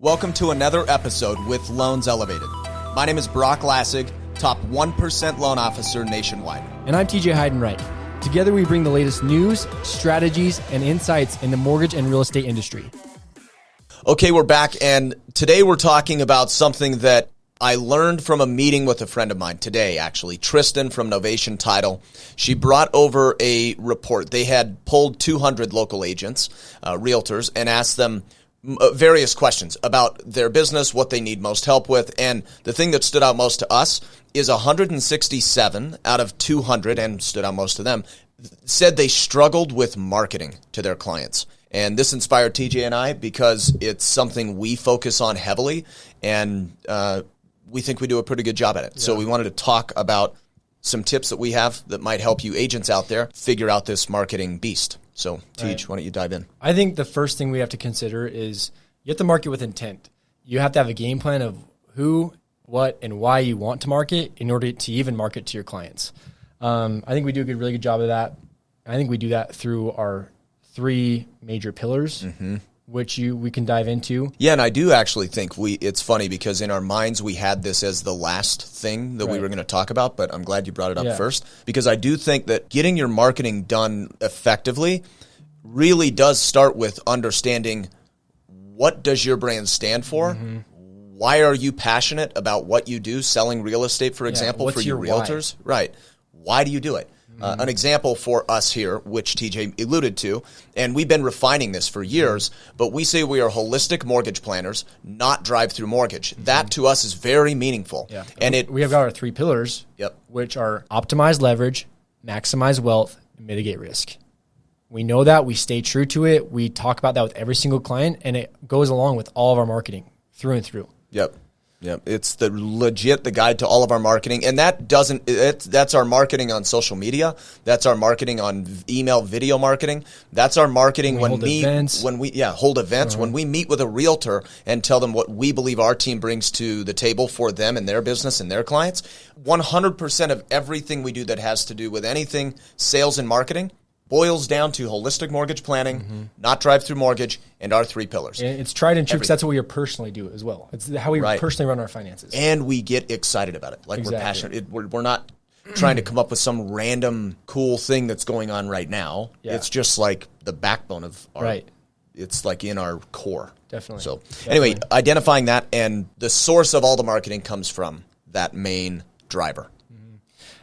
Welcome to another episode with Loans Elevated. My name is Broch TJ, top 1% loan officer nationwide. And I'm TJ Heidenreich. Together we bring the latest news, strategies, and insights in the mortgage and real estate industry. Okay, we're back, and today we're talking about something that I learned from a meeting with a friend of mine today, actually, Tristan from Novation Title. She brought over a report. They had polled 200 local agents, realtors, and asked them various questions about their business, what they need most help with, and the thing that stood out most to us is 167 out of 200, and stood out most to them, said they struggled with marketing to their clients. And this inspired TJ and I because it's something we focus on heavily, and we think we do a pretty good job at it. Yeah. So we wanted to talk about some tips that we have that might help you agents out there figure out this marketing beast. So, Tej, why don't you dive in? I think the first thing we have to consider is you have to market with intent. You have to have a game plan of who, what, and why you want to market in order to even market to your clients. I think we do a really good job of that. I think we do that through our three major pillars, which we can dive into. Yeah, and I do actually think it's funny because in our minds we had this as the last thing that we were going to talk about, but I'm glad you brought it up first, because I do think that getting your marketing done effectively really does start with understanding what does your brand stand for? Why are you passionate about what you do, selling real estate, for example, for your realtors? Why? Right. Why do you do it? An example for us here, which TJ alluded to, and we've been refining this for years, but we say we are holistic mortgage planners, not drive-through mortgage. That to us is very meaningful. Yeah. And we have got our three pillars, which are optimize leverage, maximize wealth, and mitigate risk. We know that. We stay true to it. We talk about that with every single client, and it goes along with all of our marketing through and through. Yep. It's the guide to all of our marketing, and that's our marketing on social media. That's our marketing on email, video marketing. That's our marketing when we hold events. When we meet with a realtor and tell them what we believe our team brings to the table for them and their business and their clients. 100% of everything we do that has to do with anything sales and marketing boils down to holistic mortgage planning, not drive-through mortgage, and our three pillars. And it's tried and true because that's what we personally do as well. It's how we personally run our finances. And we get excited about it. We're passionate. We're not trying to come up with some random cool thing that's going on right now. Yeah. It's just like the backbone of our it's like in our core. Definitely. So anyway, identifying that, and the source of all the marketing comes from that main driver. And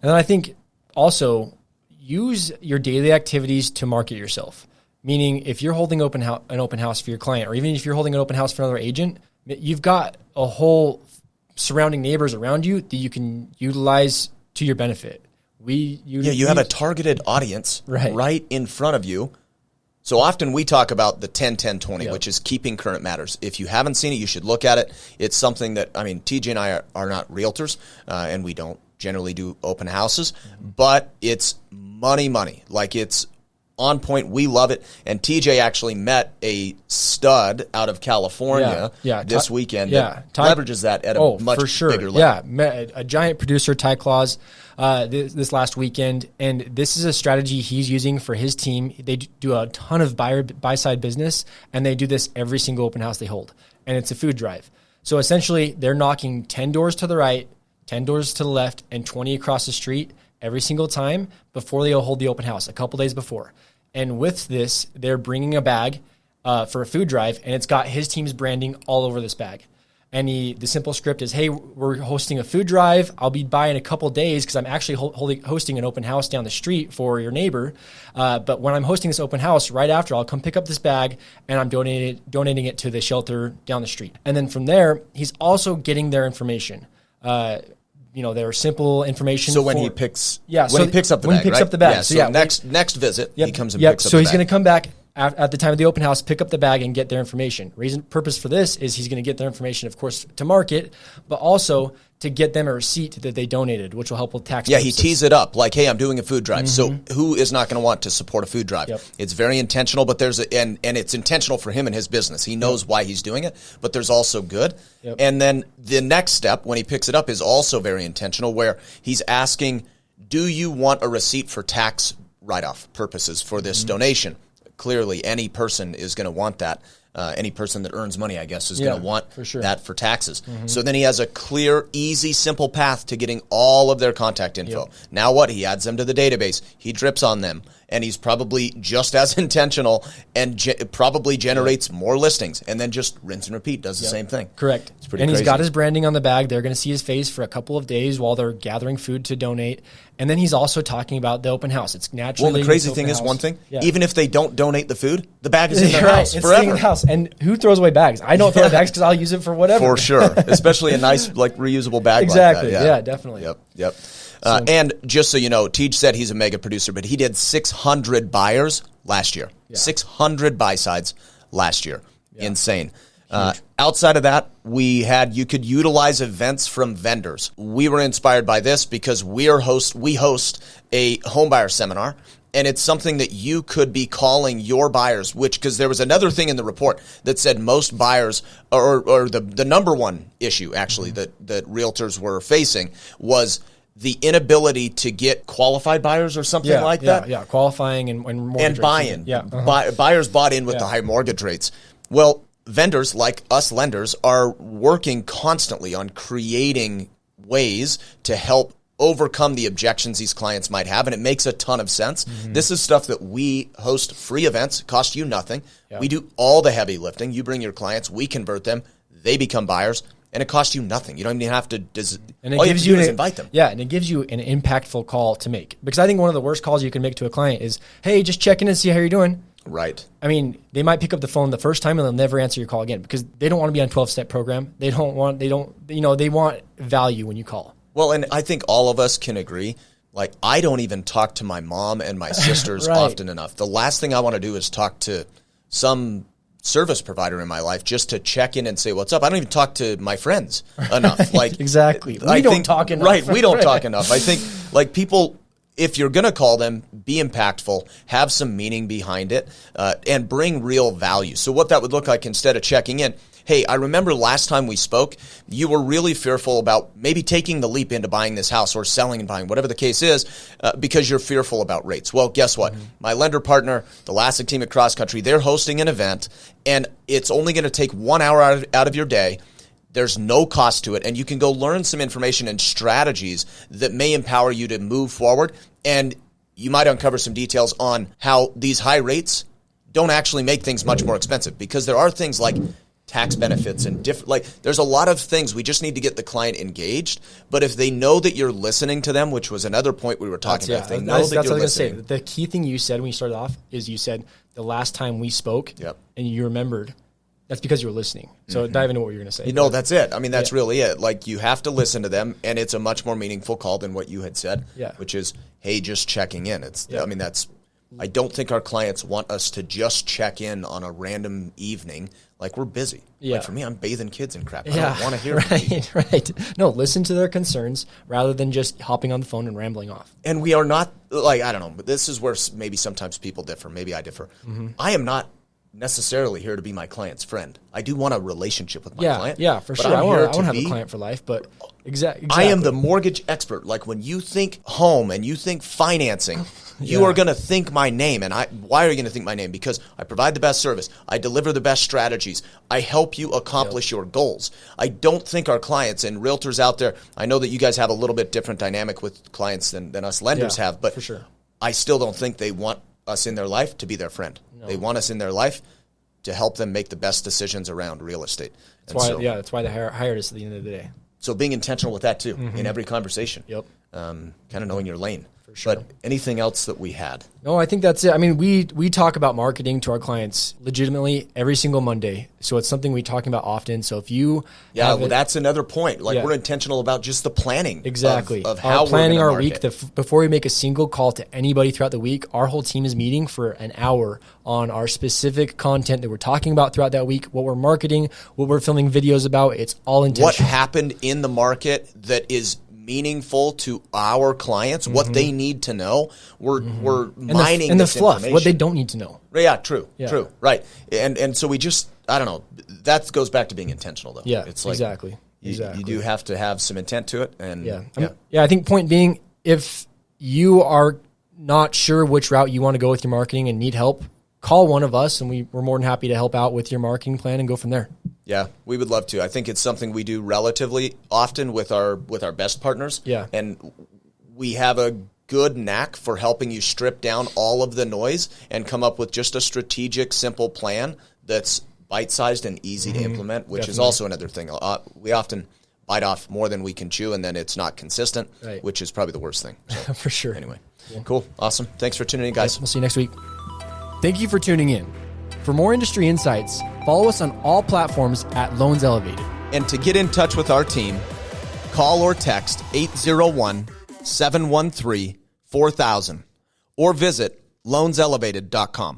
then I think also use your daily activities to market yourself. Meaning if you're holding an open house for your client, or even if you're holding an open house for another agent, you've got a whole surrounding neighbors around you that you can utilize to your benefit. You have a targeted audience right in front of you. So often we talk about the 10-10-20, which is keeping current matters. If you haven't seen it, you should look at it. It's something that, TJ and I are not realtors, and we don't generally do open houses, but it's money. Like, it's on point. We love it. And TJ actually met a stud out of California this weekend that leverages that at a much bigger level. Yeah, met a giant producer, Ty Claus, this last weekend. And this is a strategy he's using for his team. They do a ton of buy-side business, and they do this every single open house they hold. And it's a food drive. So essentially, they're knocking 10 doors to the right, 10 doors to the left, and 20 across the street every single time before they hold the open house, a couple days before. And with this, they're bringing a bag for a food drive, and it's got his team's branding all over this bag. And the simple script is, hey, we're hosting a food drive. I'll be by in a couple days because I'm actually hosting an open house down the street for your neighbor. But when I'm hosting this open house, right after, I'll come pick up this bag, and I'm donating it to the shelter down the street. And then from there, he's also getting their information. Their simple information. So when he picks up the bag. So next visit, he comes and picks up the bag. So he's going to come back at the time of the open house, pick up the bag, and get their information. Purpose for this is he's going to get their information, of course, to market, but also to get them a receipt that they donated, which will help with tax purposes. He tees it up like, hey, I'm doing a food drive. So who is not going to want to support a food drive? It's very intentional, but and it's intentional for him and his business. He knows why he's doing it, but there's also good. And then the next step when he picks it up is also very intentional, where he's asking, do you want a receipt for tax write-off purposes for this donation? Clearly, any person is going to want that. Any person that earns money, I guess, is going to want that for taxes. So then he has a clear, easy, simple path to getting all of their contact info. Now what? He adds them to the database. He drips on them. And he's probably just as intentional and probably generates more listings. And then just rinse and repeat, does the same thing. Correct. It's pretty and crazy. He's got his branding on the bag. They're going to see his face for a couple of days while they're gathering food to donate. And then he's also talking about the open house. It's naturally. Well, the crazy thing is one thing, even if they don't donate the food, the bag is in their house it's forever. In the house. And who throws away bags? I don't throw away bags because I'll use it for whatever. For sure. Especially a nice reusable bag exactly. like that. Yeah, definitely. Yep. And just so you know, TJ said he's a mega producer, but he did 600 buyers last year. 600 buy sides last year. Insane. Outside of that, you could utilize events from vendors. We were inspired by this because we host a homebuyer seminar, and it's something that you could be calling your buyers, because there was another thing in the report that said most buyers, or the number one issue actually that realtors were facing was the inability to get qualified buyers or something like that. Yeah, qualifying and mortgage and buy-in. Buyers bought in with the high mortgage rates. Well, vendors like us lenders are working constantly on creating ways to help overcome the objections these clients might have, and it makes a ton of sense. This is stuff that we host free events, cost you nothing. We do all the heavy lifting. You bring your clients, we convert them, they become buyers, and it costs you nothing. You don't even have to and it gives you invite them. Yeah, and it gives you an impactful call to make. Because I think one of the worst calls you can make to a client is, hey, just check in and see how you're doing. Right. I mean, they might pick up the phone the first time and they'll never answer your call again because they don't want to be on a 12-step program. They want value when you call. Well, and I think all of us can agree. Like, I don't even talk to my mom and my sisters often enough. The last thing I want to do is talk to some service provider in my life just to check in and say what's up. I don't even talk to my friends enough. Like exactly. We don't talk enough. Right. We don't talk enough. I think like people, if you're going to call them, be impactful, have some meaning behind it, and bring real value. So what that would look like instead of checking in, hey, I remember last time we spoke, you were really fearful about maybe taking the leap into buying this house or selling and buying, whatever the case is, because you're fearful about rates. Well, guess what? My lender partner, the Elastic team at Cross Country, they're hosting an event, and it's only going to take 1 hour out of your day. There's no cost to it, and you can go learn some information and strategies that may empower you to move forward, and you might uncover some details on how these high rates don't actually make things much more expensive, because there are things like tax benefits and there's a lot of things. We just need to get the client engaged. But if they know that you're listening to them, which was another point we were talking about, if they know that you're listening. The key thing you said when you started off is you said the last time we spoke and you remembered. That's because you were listening. So dive into what you're going to say. That's it. I mean, that's really it. Like, you have to listen to them, and it's a much more meaningful call than what you had said, which is, hey, just checking in. I mean, I don't think our clients want us to just check in on a random evening. Like, we're busy. Like, for me, I'm bathing kids and crap. I don't want to hear it. Right. No, listen to their concerns rather than just hopping on the phone and rambling off. And we are not, I don't know, but this is where maybe sometimes people differ. Maybe I differ. I am not necessarily here to be my client's friend. I do want a relationship with my client. Yeah, for sure. I want to have a client for life, but exactly. I am the mortgage expert. Like, when you think home and you think financing, you are going to think my name. And why are you going to think my name? Because I provide the best service. I deliver the best strategies. I help you accomplish your goals. I don't think our clients and realtors out there, I know that you guys have a little bit different dynamic with clients than us lenders have, but for sure. I still don't think they want us in their life to be their friend. No. They want us in their life to help them make the best decisions around real estate. That's why they hired us at the end of the day. So being intentional with that too, in every conversation. Yep. Kind of knowing your lane. For sure. But anything else that we had? No, I think that's it. I mean, we talk about marketing to our clients legitimately every single Monday. So it's something we talk about often. So if you that's another point. Like, we're intentional about just the planning. Exactly. Of how we're planning our market. week. Before we make a single call to anybody throughout the week, our whole team is meeting for an hour on our specific content that we're talking about throughout that week, what we're marketing, what we're filming videos about. It's all intentional. What happened in the market that is meaningful to our clients, what they need to know. We're mining and the this fluff, what they don't need to know. Yeah, true, right. And so we just, I don't know, that goes back to being intentional though. Yeah, it's like exactly. You do have to have some intent to it. And I think point being, if you are not sure which route you want to go with your marketing and need help, call one of us, and we're more than happy to help out with your marketing plan and go from there. Yeah, we would love to. I think it's something we do relatively often with our best partners. Yeah. And we have a good knack for helping you strip down all of the noise and come up with just a strategic, simple plan that's bite-sized and easy to implement, which is also another thing. We often bite off more than we can chew, and then it's not consistent, which is probably the worst thing. So, for sure. Anyway, cool. Awesome. Thanks for tuning in, guys. We'll see you next week. Thank you for tuning in. For more industry insights, follow us on all platforms at Loans Elevated. And to get in touch with our team, call or text 801-713-4000 or visit loanselevated.com.